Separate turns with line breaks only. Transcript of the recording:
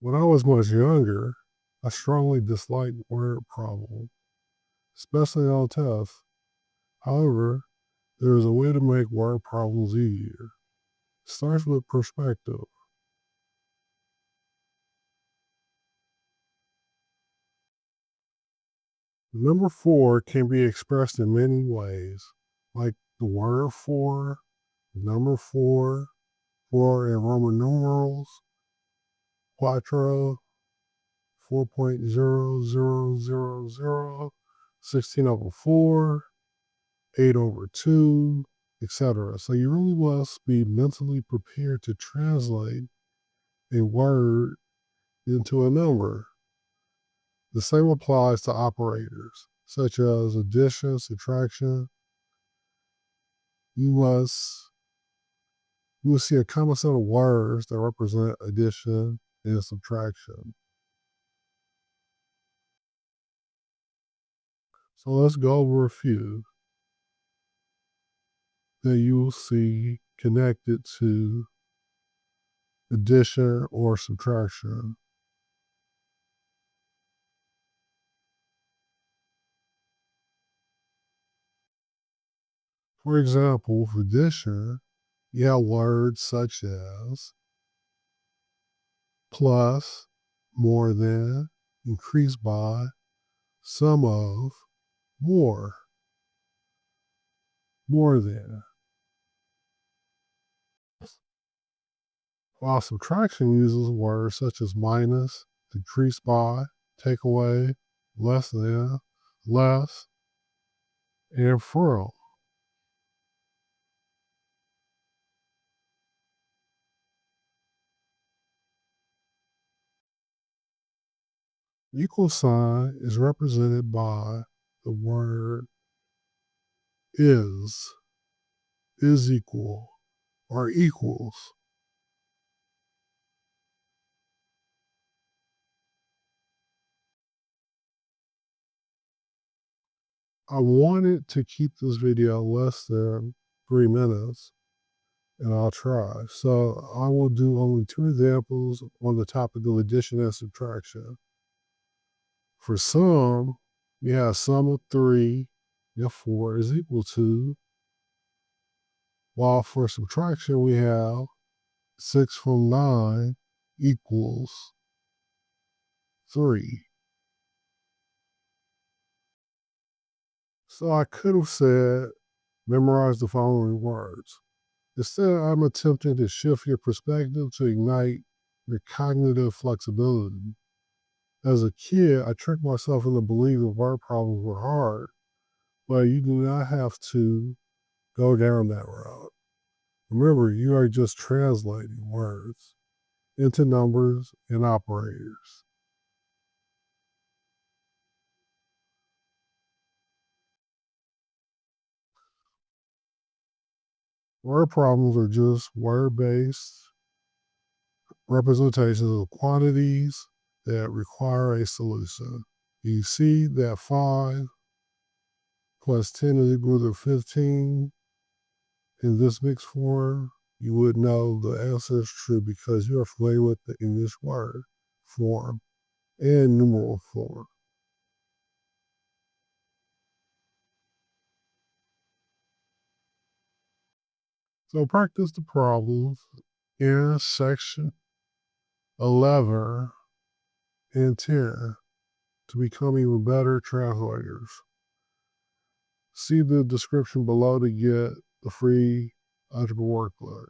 When I was much younger, I strongly disliked word problems, especially on tests. However, there is a way to make word problems easier. It starts with perspective. The number four can be expressed in many ways, like the word four, the number four, four in Roman numerals, quattro, 4.0000, 16 over 4, 8 over 2, etc. So you really must be mentally prepared to translate a word into a number. The same applies to operators, such as addition, subtraction. You must you will see a common set of words that represent addition and subtraction. So let's go over a few that you will see connected to addition or subtraction. For example, for addition, you have words such as plus, more than, increase by, some of, more, more than. While subtraction uses words such as minus, decrease by, take away, less than, less, and from. Equal sign is represented by the word is, is equal, or equals. I wanted to keep this video less than 3 minutes, and I'll try. So I will do only two examples on the topic of addition and subtraction. For sum, we have sum of 3 and 4 is equal to, while for subtraction we have 6 from 9 equals 3. So I could have said, memorize the following words. Instead, I'm attempting to shift your perspective to ignite your cognitive flexibility. As a kid, I tricked myself into believing word problems were hard, but you do not have to go down that route. Remember, you are just translating words into numbers and operators. Word problems are just word based representations of quantities that require a solution. You see that 5 plus 10 is equal to 15 in this mixed form, you would know the answer is true because you are familiar with the English word form and numeral form. So practice the problems in section 11 and 10 to become even better translators. See the description below to get the free algebra workbook.